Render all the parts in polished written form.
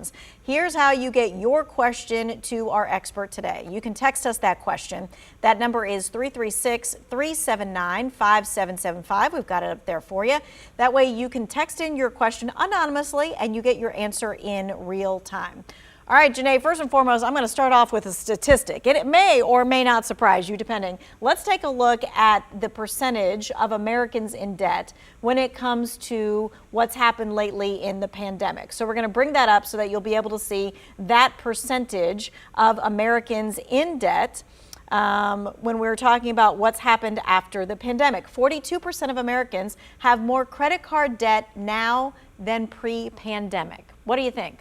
questions. Here's how you get your question to our expert today. You can text us that question. That number is 336-379-5775. We've got it up there for you. That way you can text in your question anonymously and you get your answer in real time. All right, Janae, first and foremost, I'm going to start off with a statistic, and it may or may not surprise you, depending. Let's take a look at the percentage of Americans in debt when it comes to what's happened lately in the pandemic. So we're going to bring that up so that you'll be able to see that percentage of Americans in debt when we're talking about what's happened after the pandemic. 42% of Americans have more credit card debt now than pre-pandemic. What do you think?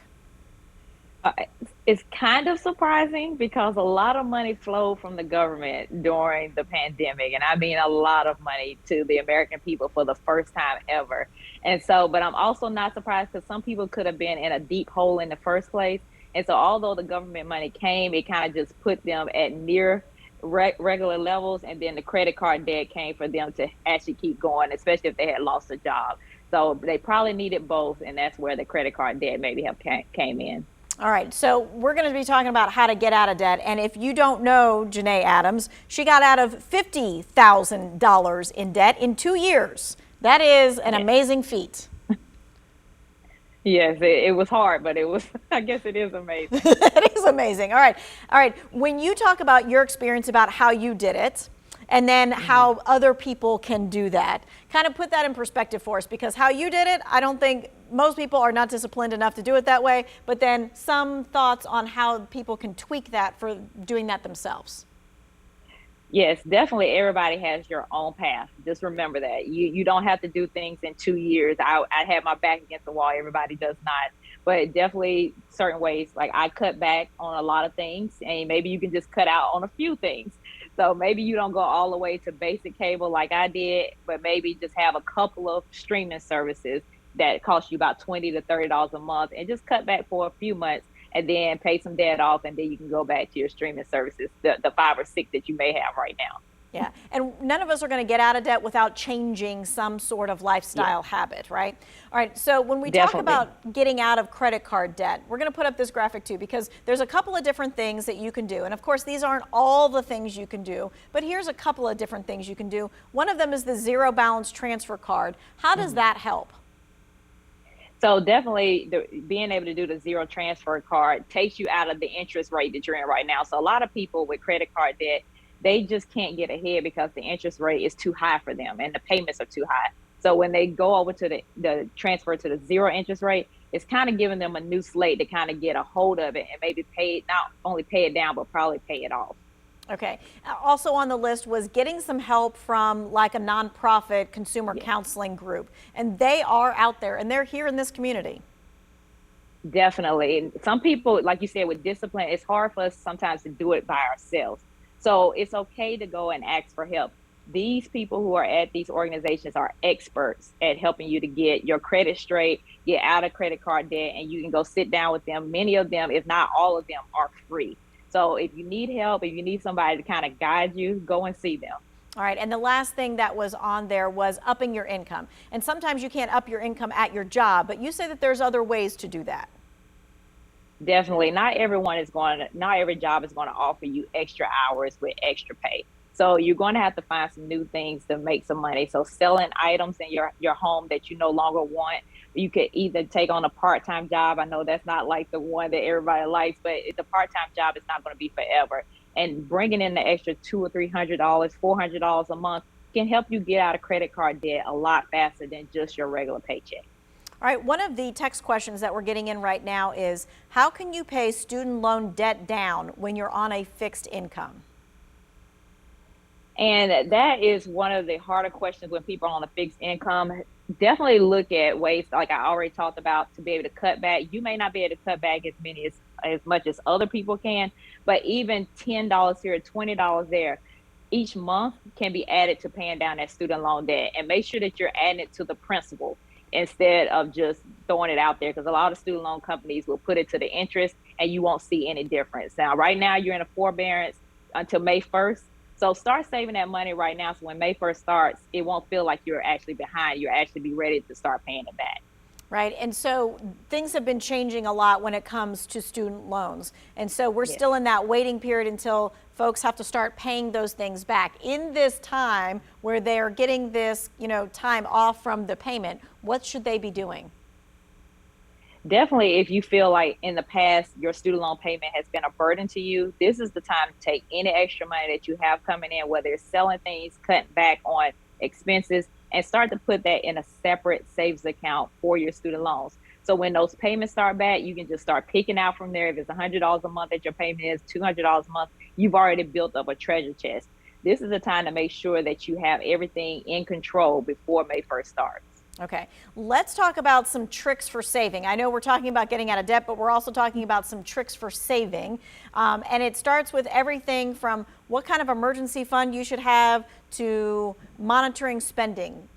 It's kind of surprising because a lot of money flowed from the government during the pandemic. And I mean, a lot of money to the American people for the first time ever. And so, but I'm also not surprised because some people could have been in a deep hole in the first place. And so, although the government money came, it kind of just put them at near regular levels. And then the credit card debt came for them to actually keep going, especially if they had lost a job. So they probably needed both. And that's where the credit card debt maybe have came in. All right, so we're going to be talking about how to get out of debt. And if you don't know Janae Adams, she got out of $50,000 in debt in 2 years. That is an amazing feat. Yes, it was hard, but it was, I guess it is amazing. It is amazing. All right. All right. When you talk about your experience about how you did it, and then how other people can do that, kind of put that in perspective for us, because how you did it, I don't think most people are not disciplined enough to do it that way, but then some thoughts on how people can tweak that for doing that themselves. Yes, definitely. Everybody has your own path. Just remember that you don't have to do things in 2 years. I had my back against the wall. Everybody does not, but definitely certain ways. Like I cut back on a lot of things, and maybe you can just cut out on a few things. So maybe you don't go all the way to basic cable like I did, but maybe just have a couple of streaming services that cost you about $20 to $30 a month, and just cut back for a few months and then pay some debt off, and then you can go back to your streaming services, the 5 or 6 that you may have right now. Yeah, and none of us are going to get out of debt without changing some sort of lifestyle habit, right? All right, so when we talk about getting out of credit card debt, we're going to put up this graphic too, because there's a couple of different things that you can do. And of course, these aren't all the things you can do, but here's a couple of different things you can do. One of them is the zero balance transfer card. How does that help? So definitely being able to do the zero transfer card takes you out of the interest rate that you're in right now. So a lot of people with credit card debt, they just can't get ahead because the interest rate is too high for them and the payments are too high. So when they go over to the transfer to the zero interest rate, it's kind of giving them a new slate to kind of get a hold of it and maybe not only pay it down, but probably pay it off. Okay. Also on the list was getting some help from like a nonprofit consumer counseling group. And they are out there and they're here in this community. Definitely. Some people, like you said, with discipline, it's hard for us sometimes to do it by ourselves. So it's okay to go and ask for help. These people who are at these organizations are experts at helping you to get your credit straight, get out of credit card debt, and you can go sit down with them. Many of them, if not all of them, are free. So if you need help, if you need somebody to kind of guide you, go and see them. All right. And the last thing that was on there was upping your income. And sometimes you can't up your income at your job, but you say that there's other ways to do that. Definitely. Not every job is going to offer you extra hours with extra pay. So you're going to have to find some new things to make some money. So selling items in your home that you no longer want. You could either take on a part-time job. I know that's not like the one that everybody likes, but the part-time job is not going to be forever. And bringing in the extra $200 or $300, $400 a month can help you get out of credit card debt a lot faster than just your regular paycheck. All right, one of the text questions that we're getting in right now is, how can you pay student loan debt down when you're on a fixed income? And that is one of the harder questions when people are on a fixed income. Definitely look at ways, like I already talked about, to be able to cut back. You may not be able to cut back as much as other people can, but even $10 here, $20 there, each month can be added to paying down that student loan debt. And make sure that you're adding it to the principal instead of just throwing it out there, because a lot of student loan companies will put it to the interest and you won't see any difference. Now, right now you're in a forbearance until May 1st. So start saving that money right now. So when May 1st starts, it won't feel like you're actually behind. You'll actually be ready to start paying it back. Right, and so things have been changing a lot when it comes to student loans. And so we're still in that waiting period until folks have to start paying those things back. In this time where they're getting this, time off from the payment, what should they be doing? Definitely, if you feel like in the past your student loan payment has been a burden to you, this is the time to take any extra money that you have coming in, whether it's selling things, cutting back on expenses, and start to put that in a separate savings account for your student loans. So when those payments start back, you can just start picking out from there. If it's $100 a month that your payment is, $200 a month, you've already built up a treasure chest. This is the time to make sure that you have everything in control before May 1st starts. Okay, let's talk about some tricks for saving. I know we're talking about getting out of debt, but we're also talking about some tricks for saving. And it starts with everything from what kind of emergency fund you should have to monitoring spending.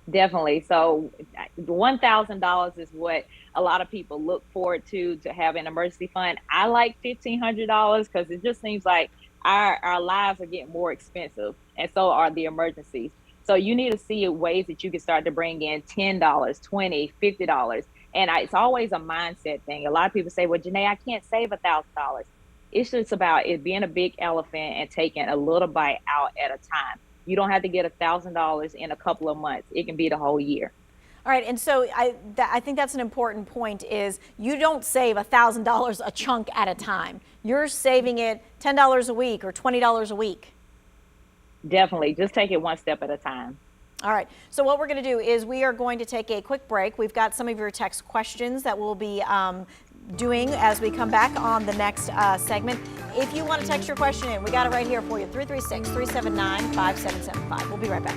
Definitely. So $1,000 is what a lot of people look forward to have an emergency fund. I like $1,500 because it just seems like our lives are getting more expensive, and so are the emergencies. So you need to see ways that you can start to bring in $10, $20, $50. And it's always a mindset thing. A lot of people say, well, Janae, I can't save $1,000. It's just about it being a big elephant and taking a little bite out at a time. You don't have to get $1,000 in a couple of months. It can be the whole year. All right, and so I think that's an important point is you don't save $1,000 a chunk at a time. You're saving it $10 a week or $20 a week. Definitely. Just take it one step at a time. All right. So what we're going to do is we are going to take a quick break. We've got some of your text questions that we'll be doing as we come back on the next segment. If you want to text your question in, we got it right here for you, 336-379-5775. We'll be right back.